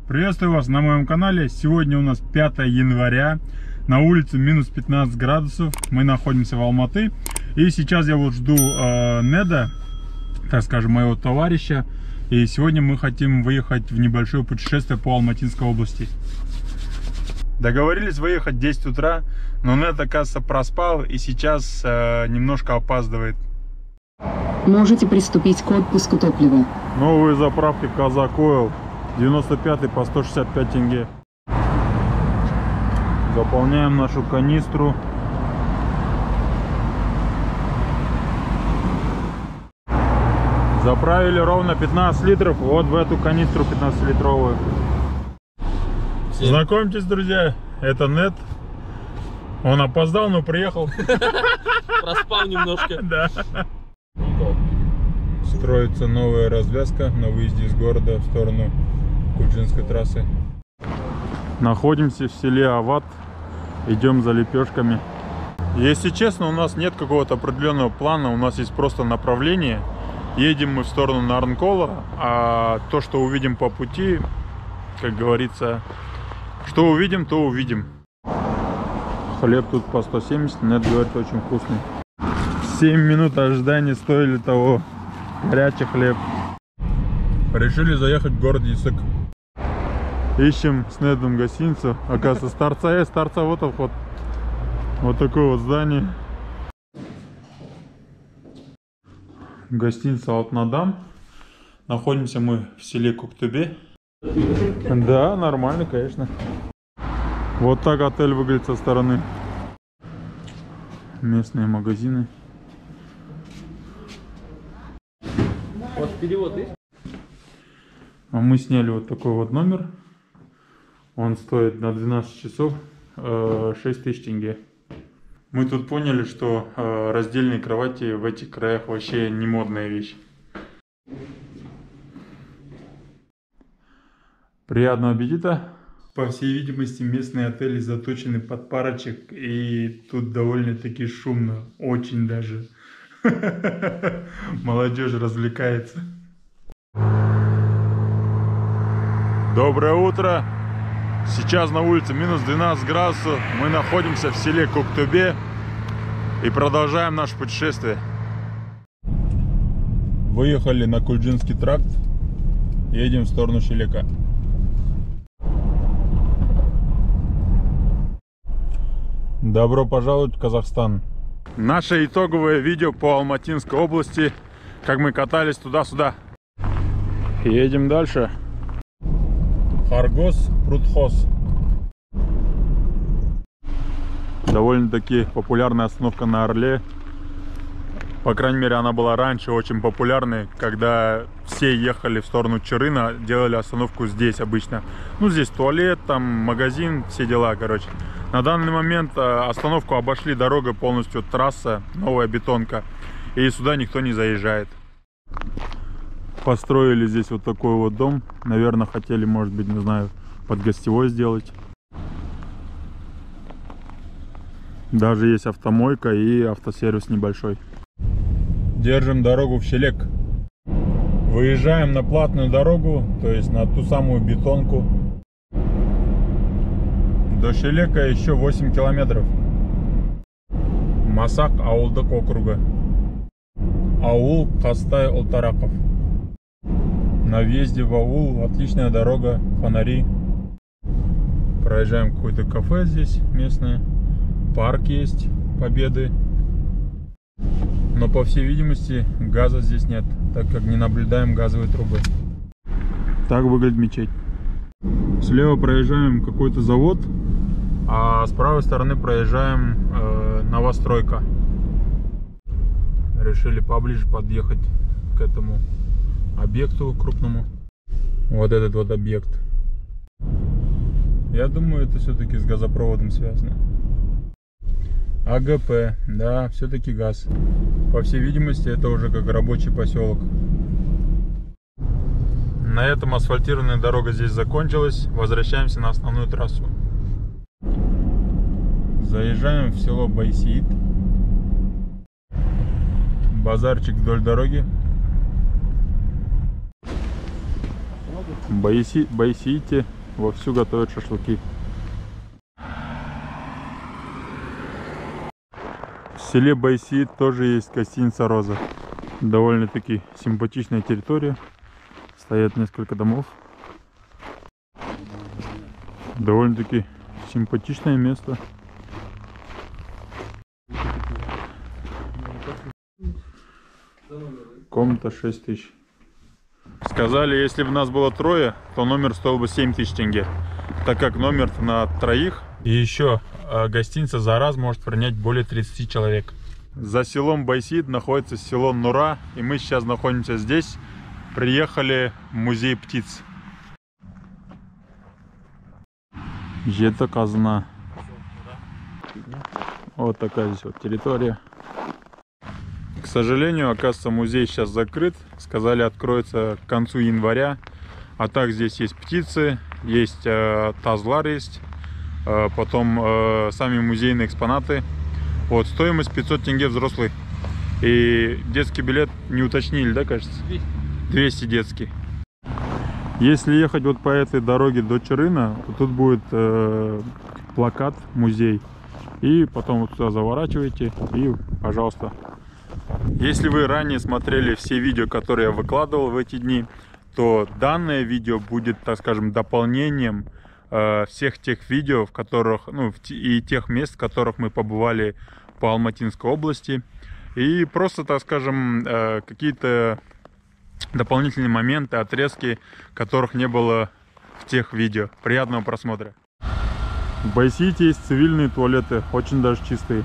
Приветствую вас на моем канале. Сегодня у нас 5 января. На улице минус 15 градусов. Мы находимся в Алматы. И сейчас я вот жду Неда, так скажем, моего товарища. И сегодня мы хотим выехать в небольшое путешествие по Алматинской области. Договорились выехать в 10 утра, но Нед, оказывается, проспал и сейчас немножко опаздывает. Можете приступить к отпуску топлива. Новые заправки Казак Ойл. 95 по 165 тенге. Заполняем нашу канистру. Заправили ровно 15 литров вот в эту канистру 15-литровую. Знакомьтесь, друзья, это Нед. Он опоздал, но приехал. Проспал немножко. Да. Строится новая развязка на выезде из города в сторону Кульджинской трассы. Находимся в селе Ават. Идем за лепешками. Если честно, у нас нет какого-то определенного плана. У нас есть просто направление. Едем мы в сторону Нарнкола. А то, что увидим по пути, как говорится, что увидим, то увидим. Хлеб тут по 170. Нед говорит, очень вкусный. 7 минут ожидания стоили того. Горячий хлеб. Решили заехать в город Исык. Ищем с Недом гостиницу. Оказывается, с торца есть, с торца вот вход. Вот такое вот здание. Гостиница Алтнадам. Находимся мы в селе Коктубе. Да, нормально, конечно. Вот так отель выглядит со стороны. Местные магазины. У вас перевод есть? А мы сняли вот такой вот номер. Он стоит на 12 часов 6000 тенге. Мы тут поняли, что раздельные кровати в этих краях вообще не модная вещь. Приятного аппетита! По всей видимости, местные отели заточены под парочек, и тут довольно-таки шумно, очень даже. Молодежь развлекается. Доброе утро! Сейчас на улице минус 12 градусов. Мы находимся в селе Коктубе и продолжаем наше путешествие. Выехали на Кульджинский тракт. Едем в сторону Шелека. Добро пожаловать в Казахстан. Наше итоговое видео по Алматинской области, как мы катались туда-сюда. Едем дальше. Харгос, Прудхоз. Довольно-таки популярная остановка на Орле. По крайней мере, она была раньше очень популярной, когда все ехали в сторону Чырына, делали остановку здесь обычно. Ну, здесь туалет, там магазин, все дела, короче. На данный момент остановку обошли, дорога полностью трасса, новая бетонка. И сюда никто не заезжает. Построили здесь вот такой вот дом. Наверное, хотели, может быть, не знаю, под гостевой сделать. Даже есть автомойка и автосервис небольшой. Держим дорогу в Шелек. Выезжаем на платную дорогу, то есть на ту самую бетонку. До Шелека еще 8 километров. Масак ауылдык округа. Аул Кастай Ултараков. На въезде в аул отличная дорога, фонари. Проезжаем какое-то кафе здесь местное. Парк есть, Победы. Но по всей видимости газа здесь нет, так как не наблюдаем газовые трубы. Так выглядит мечеть. Слева проезжаем какой-то завод, а с правой стороны проезжаем новостройка. Решили поближе подъехать к этому объекту крупному. Вот этот вот объект. Я думаю, это все-таки с газопроводом связано. АГП, да, все-таки газ. По всей видимости, это уже как рабочий поселок. На этом асфальтированная дорога здесь закончилась. Возвращаемся на основную трассу. Заезжаем в село Байсиит. Базарчик вдоль дороги. Байсиите вовсю готовят шашлыки. В селе Байсиит тоже есть гостиница «Роза». Довольно-таки симпатичная территория. Стоят несколько домов. Довольно-таки симпатичное место. Комната 6000. Сказали, если бы нас было трое, то номер стоил бы 7000 тенге. Так как номер на троих. И еще гостиница за раз может принять более 30 человек. За селом Байсиит находится село Нура. И мы сейчас находимся здесь. Приехали в музей птиц. Жета казна. Вот такая здесь вот территория. К сожалению, оказывается, музей сейчас закрыт. Сказали, откроется к концу января. А так здесь есть птицы, есть тазлар есть. Потом сами музейные экспонаты. Вот, стоимость 500 тенге взрослый. И детский билет не уточнили, да, кажется? 200 детский. Если ехать вот по этой дороге до Чарына, то тут будет плакат музей. И потом вот сюда заворачиваете и, пожалуйста. Если вы ранее смотрели все видео, которые я выкладывал в эти дни, то данное видео будет, так скажем, дополнением всех тех видео, в которых, ну, и тех мест, в которых мы побывали по Алматинской области. И просто, так скажем, какие-то дополнительные моменты, отрезки, которых не было в тех видео. Приятного просмотра. В Байсиите есть цивильные туалеты, очень даже чистые.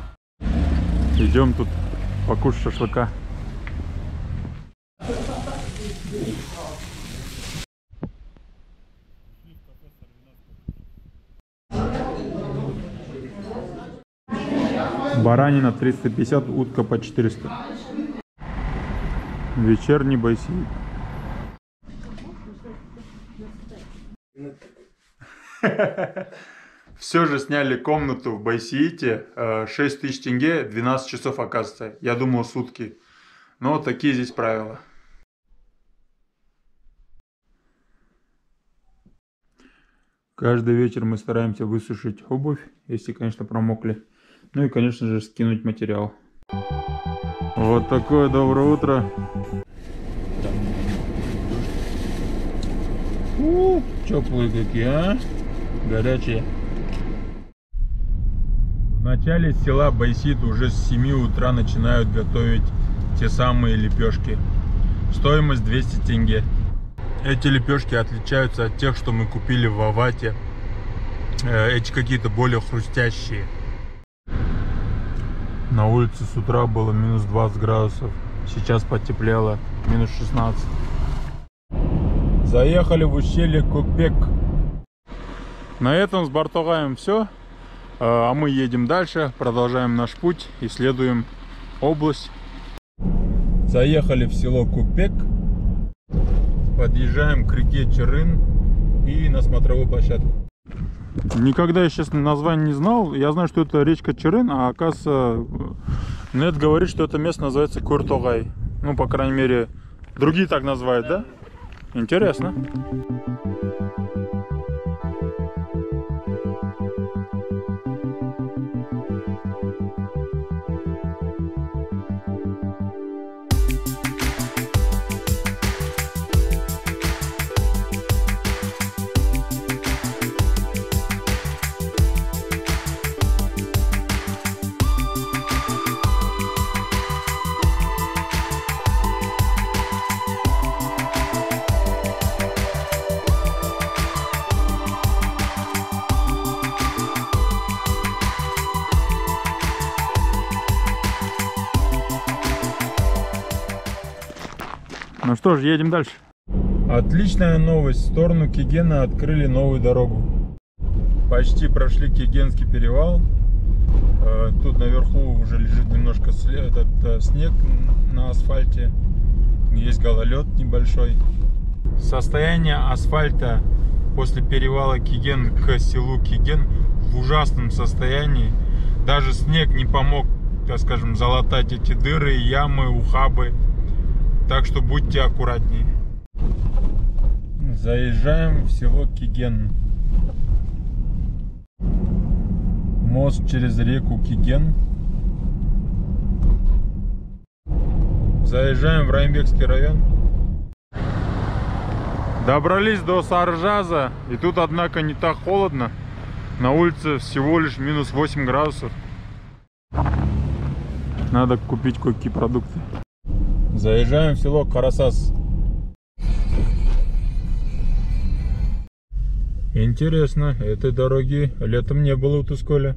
Идем тут покушать шашлыка. Баранина 350, утка по 400. Вечерний Байсиит. Все же сняли комнату в Байсиите. 6000 тенге, 12 часов оказывается. Я думал сутки. Но такие здесь правила. Каждый вечер мы стараемся высушить обувь, если, конечно, промокли. Ну и, конечно же, скинуть материал. Вот такое доброе утро. Теплые какие, а? Горячие. В начале села Байсиит уже с 7 утра начинают готовить те самые лепешки. Стоимость 200 тенге. Эти лепешки отличаются от тех, что мы купили в Авате. Эти какие-то более хрустящие. На улице с утра было минус 20 градусов. Сейчас потеплело, минус 16. Заехали в ущелье Кукпек. На этом с Бартогаем все. А мы едем дальше, продолжаем наш путь, исследуем область. Заехали в село Кукпек. Подъезжаем к реке Чарын и на смотровую площадку. Никогда я, честно, название не знал. Я знаю, что это речка Чарын, а оказывается, нет, говорит, что это место называется Куртогай. Ну, по крайней мере, другие так называют, да? Интересно. Ну что ж, едем дальше. Отличная новость. В сторону Кегена открыли новую дорогу. Почти прошли Кегенский перевал. Тут наверху уже лежит немножко снег на асфальте. Есть гололед небольшой. Состояние асфальта после перевала Кеген к селу Кеген в ужасном состоянии. Даже снег не помог, так скажем, залатать эти дыры, ямы, ухабы. Так что будьте аккуратнее. Заезжаем в село Киген. Мост через реку Киген. Заезжаем в Райымбекский район. Добрались до Саржаза. И тут, однако, не так холодно. На улице всего лишь минус 8 градусов. Надо купить кое-какие продукты. Заезжаем в село Карасас. Интересно, этой дороги летом не было в Тусколе.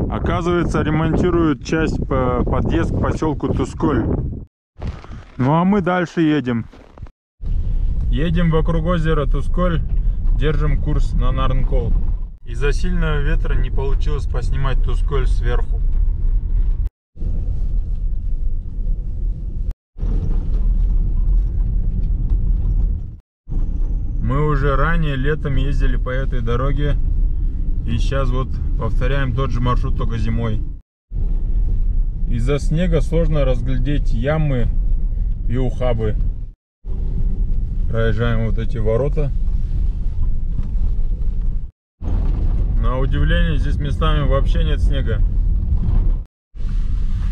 Оказывается, ремонтируют часть подъезд к поселку Тусколь. Ну а мы дальше едем. Едем вокруг озера Тусколь. Держим курс на Нарнкол. Из-за сильного ветра не получилось поснимать Тусколь сверху. Мы уже ранее летом ездили по этой дороге. И сейчас вот повторяем тот же маршрут, только зимой. Из-за снега сложно разглядеть ямы и ухабы. Проезжаем вот эти ворота. На удивление, здесь местами вообще нет снега.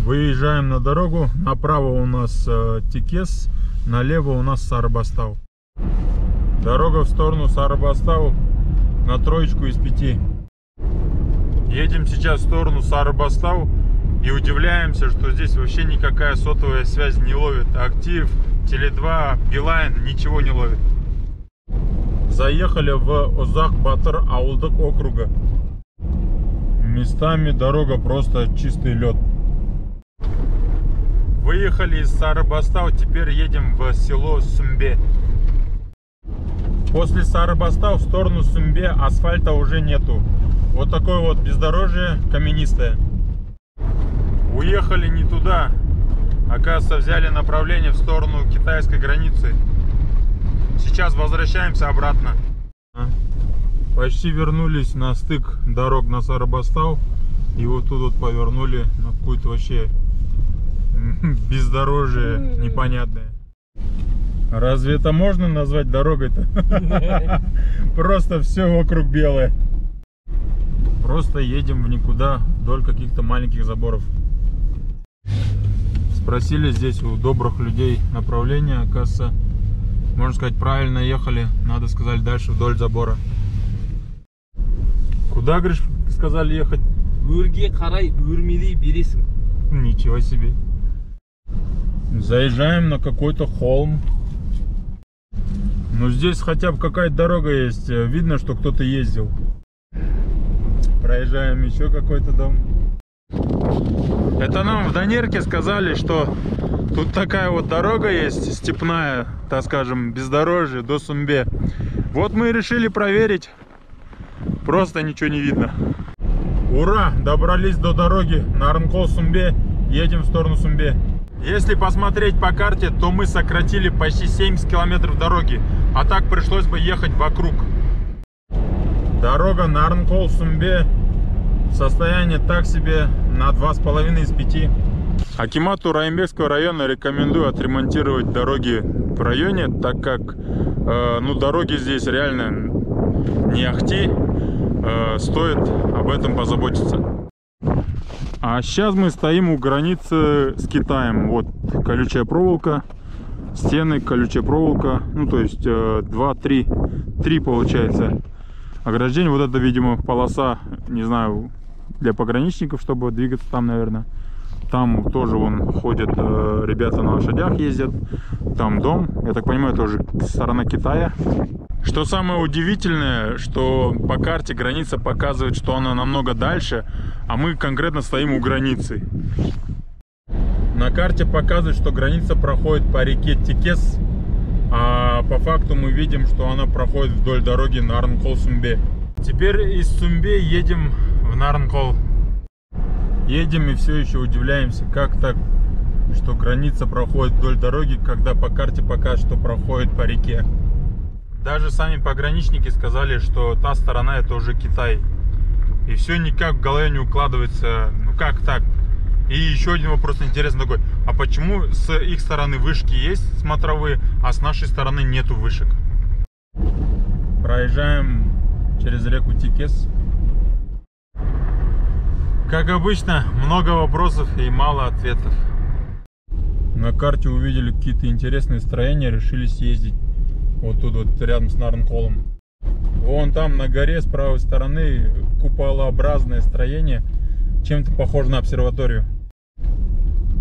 Выезжаем на дорогу. Направо у нас Текес, налево у нас Сарыбастау. Дорога в сторону Сарыбастау на 3 из 5. Едем сейчас в сторону Сарыбастау и удивляемся, что здесь вообще никакая сотовая связь не ловит. Актив, Теле2, Билайн ничего не ловит. Заехали в Озак-Батыр ауылдык округа. Местами дорога просто чистый лед. Выехали из Сарыбастау, теперь едем в село Сумбе. После Сарыбастау в сторону Сумбе асфальта уже нету. Вот такое вот бездорожье каменистое. Уехали не туда. Оказывается, взяли направление в сторону китайской границы. Сейчас возвращаемся обратно. Почти вернулись на стык дорог на Сарыбастау. И вот тут вот повернули на какую-то вообще бездорожье непонятное. Разве это можно назвать дорогой-то? Просто все вокруг белое. Просто едем в никуда вдоль каких-то маленьких заборов. Спросили здесь у добрых людей направление. Оказывается, можно сказать, правильно ехали. Надо сказать дальше вдоль забора. Куда, говоришь, сказали ехать? Өрге қарай өрмелей бересің. Ничего себе. Заезжаем на какой-то холм. Ну здесь хотя бы какая-то дорога есть. Видно, что кто-то ездил. Проезжаем еще какой-то дом. Это нам в Донерке сказали, что тут такая вот дорога есть, степная, так скажем, бездорожье до Сумбе. Вот мы и решили проверить. Просто ничего не видно. Ура! Добрались до дороги Нарнкол-Сумбе. Едем в сторону Сумбе. Если посмотреть по карте, то мы сократили почти 70 километров дороги. А так пришлось бы ехать вокруг. Дорога Нарнкол-Сумбе. Состояние так себе, на 2,5 из 5. Акимату Райымбекского района рекомендую отремонтировать дороги в районе, так как ну, дороги здесь реально не ахти. Стоит об этом позаботиться. А сейчас мы стоим у границы с Китаем. Вот колючая проволока, стены, колючая проволока. Ну, то есть 3 получается ограждение. Вот это, видимо, полоса, не знаю, для пограничников, чтобы двигаться там, наверное. Там тоже вон ходят ребята на лошадях, ездят. Там дом, я так понимаю, тоже сторона Китая. Что самое удивительное, что по карте граница показывает, что она намного дальше, а мы конкретно стоим у границы. На карте показывает, что граница проходит по реке Текес, а по факту мы видим, что она проходит вдоль дороги Нарнкол-Сумбе. Теперь из Сумбе едем в Нарнкол. Едем и все еще удивляемся, как так, что граница проходит вдоль дороги, когда по карте показывает, что проходит по реке. Даже сами пограничники сказали, что та сторона это уже Китай. И все никак в голове не укладывается. Ну как так? И еще один вопрос интересный такой. А почему с их стороны вышки есть смотровые, а с нашей стороны нету вышек? Проезжаем через реку Тикес. Как обычно, много вопросов и мало ответов. На карте увидели какие-то интересные строения, решили съездить. Вот тут вот рядом с Нарнколом. Вон там на горе с правой стороны куполообразное строение. Чем-то похоже на обсерваторию.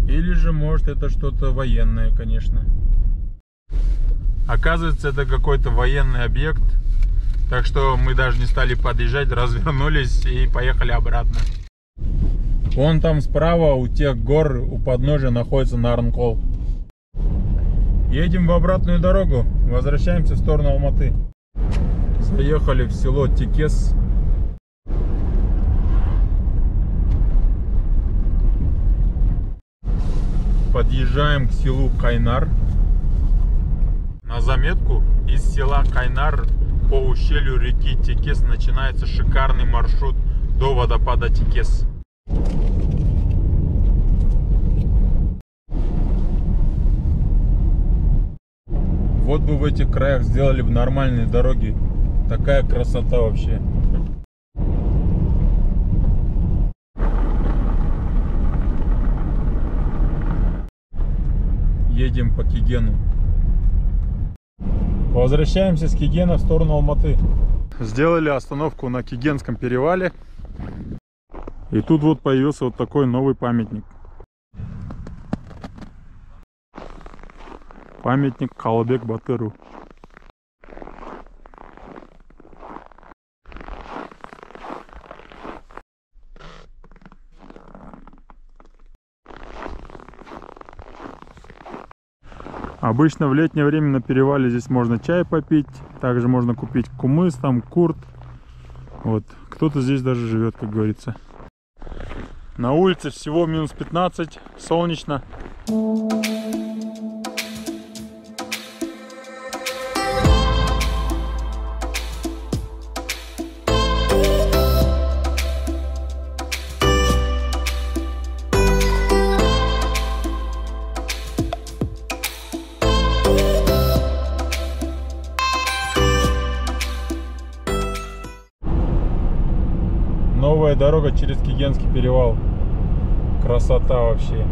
Или же, может, это что-то военное, конечно. Оказывается, это какой-то военный объект. Так что мы даже не стали подъезжать, развернулись и поехали обратно. Вон там справа у тех гор, у подножия находится Нарнкол. Едем в обратную дорогу, возвращаемся в сторону Алматы. Заехали в село Тикес. Подъезжаем к селу Кайнар. На заметку, из села Кайнар по ущелью реки Тикес начинается шикарный маршрут до водопада Тикес. Вот бы в этих краях сделали бы нормальные дороги. Такая красота вообще. Едем по Кигену. Возвращаемся с Кигена в сторону Алматы. Сделали остановку на Кигенском перевале. И тут вот появился вот такой новый памятник. Памятник Калабек-Батыру. Обычно в летнее время на перевале здесь можно чай попить. Также можно купить кумыс, там курт. Вот. Кто-то здесь даже живет, как говорится. На улице всего минус 15, солнечно. Новая дорога через Кигенский перевал. Красота вообще.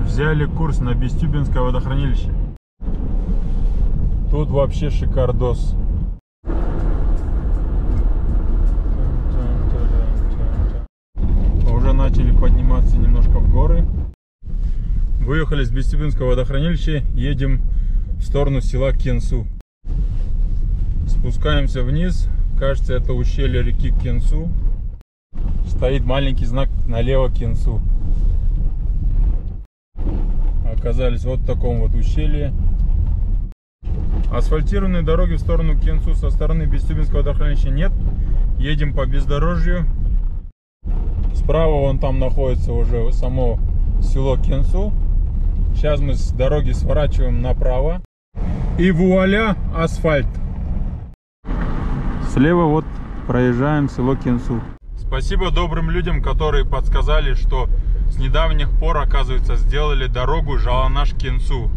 Взяли курс на Бестюбинское водохранилище. Тут вообще шикардос. Уже начали подниматься немножко в горы. Выехали с Бестюбинского водохранилища. Едем в сторону села Кенсу. Спускаемся вниз. Кажется, это ущелье реки Кенсу. Стоит маленький знак налево Кенсу. Оказались вот в таком вот ущелье. Асфальтированной дороги в сторону Кенсу со стороны Бестюбинского водохранилища нет. Едем по бездорожью. Справа вон там находится уже само село Кенсу. Сейчас мы с дороги сворачиваем направо. И вуаля, асфальт. Слева вот проезжаем село Кенсу. Спасибо добрым людям, которые подсказали, что с недавних пор, оказывается, сделали дорогу Жаланаш-Кенсу.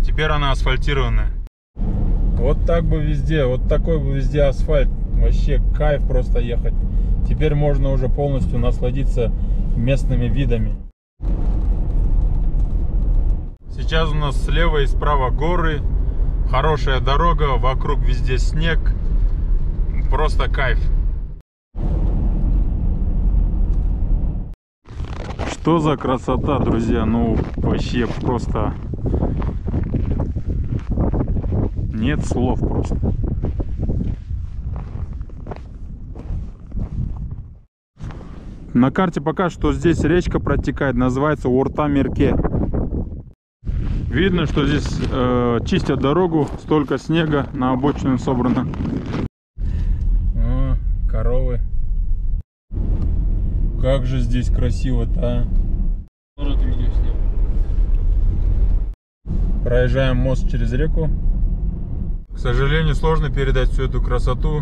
Теперь она асфальтированная. Вот так бы везде, вот такой бы везде асфальт. Вообще кайф просто ехать. Теперь можно уже полностью насладиться местными видами. Сейчас у нас слева и справа горы. Хорошая дорога, вокруг везде снег. Просто кайф. Что за красота, друзья, ну вообще просто нет слов просто. На карте пока что здесь речка протекает, называется Орта-Мерке. Видно, что здесь чистят дорогу, столько снега на обочину собрано. О, коровы. Как же здесь красиво-то, а? Проезжаем мост через реку. К сожалению, сложно передать всю эту красоту.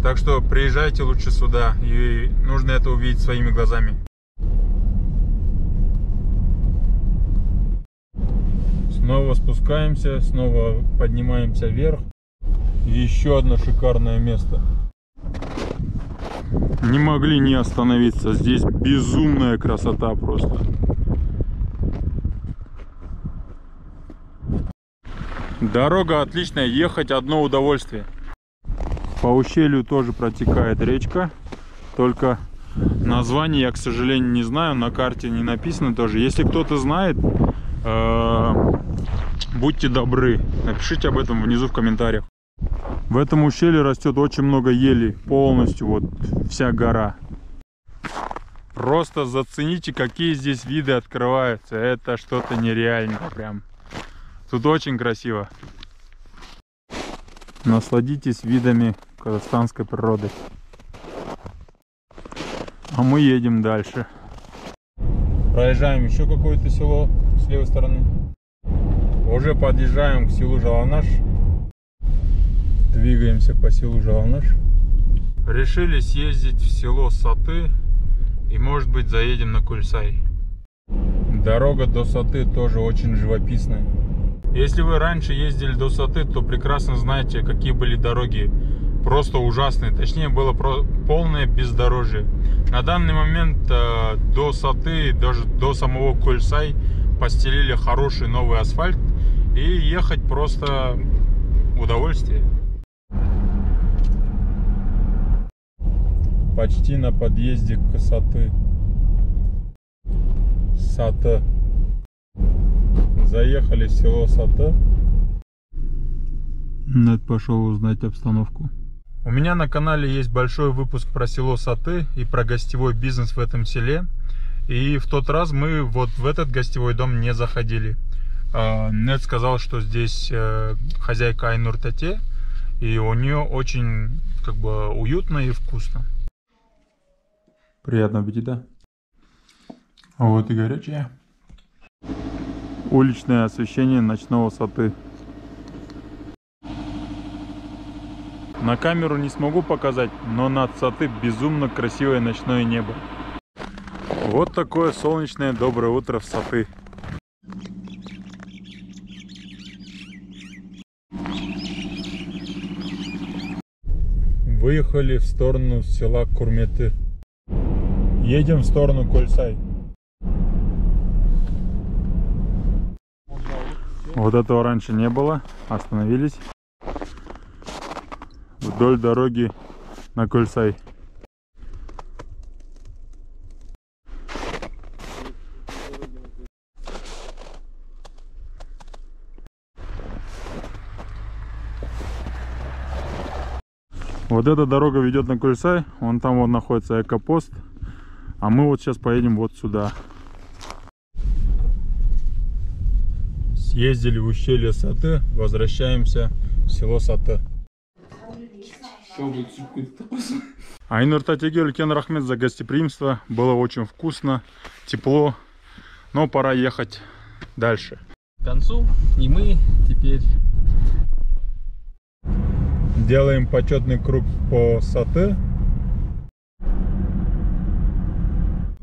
Так что приезжайте лучше сюда. И нужно это увидеть своими глазами. Снова спускаемся, снова поднимаемся вверх. Еще одно шикарное место. Не могли не остановиться. Здесь безумная красота просто. Дорога отличная, ехать одно удовольствие. По ущелью тоже протекает речка. Только название я, к сожалению, не знаю. На карте не написано тоже. Если кто-то знает, будьте добры, напишите об этом внизу в комментариях. В этом ущелье растет очень много ели. Полностью вот вся гора. Просто зацените, какие здесь виды открываются. Это что-то нереальное прям. Тут очень красиво. Насладитесь видами казахстанской природы. А мы едем дальше. Проезжаем еще какое-то село с левой стороны. Уже подъезжаем к селу Жаланаш. Двигаемся по селу Жаланаш. Решили съездить в село Саты. И может быть заедем на Кульсай. Дорога до Саты тоже очень живописная. Если вы раньше ездили до Саты, то прекрасно знаете, какие были дороги. Просто ужасные. Точнее, было полное бездорожье. На данный момент до Саты, даже до самого Кульсай постелили хороший новый асфальт. И ехать просто удовольствие. Почти на подъезде к Саты. Саты. Заехали в село Саты. Нед пошел узнать обстановку. У меня на канале есть большой выпуск про село Саты и про гостевой бизнес в этом селе. И в тот раз мы вот в этот гостевой дом не заходили. Нед сказал, что здесь хозяйка Айнур Тате, и у нее очень как бы уютно и вкусно. Приятного аппетита. А вот и горячее. Уличное освещение ночного Саты. На камеру не смогу показать, но над Саты безумно красивое ночное небо. Вот такое солнечное доброе утро в Саты. Выехали в сторону села Курметы. Едем в сторону Кульсай. Вот этого раньше не было. Остановились вдоль дороги на Кульсай. Вот эта дорога ведет на Кульсай. Вон там вот находится экопост. А мы вот сейчас поедем вот сюда. Съездили в ущелье Саты. Возвращаемся в село Саты. Айнур Татеге үлкен рахмет за гостеприимство. Было очень вкусно, тепло. Но пора ехать дальше. К концу, и мы теперь делаем почетный круг по Саты.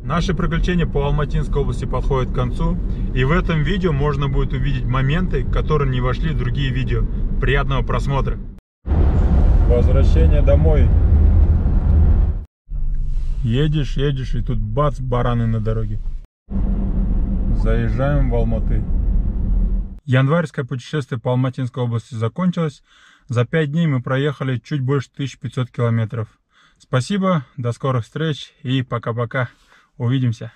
Наши приключения по Алматинской области подходят к концу. И в этом видео можно будет увидеть моменты, которые не вошли в другие видео. Приятного просмотра. Возвращение домой. Едешь, и тут бац, бараны на дороге. Заезжаем в Алматы. Январское путешествие по Алматинской области закончилось. За 5 дней мы проехали чуть больше 1500 километров. Спасибо, до скорых встреч и пока-пока. Увидимся.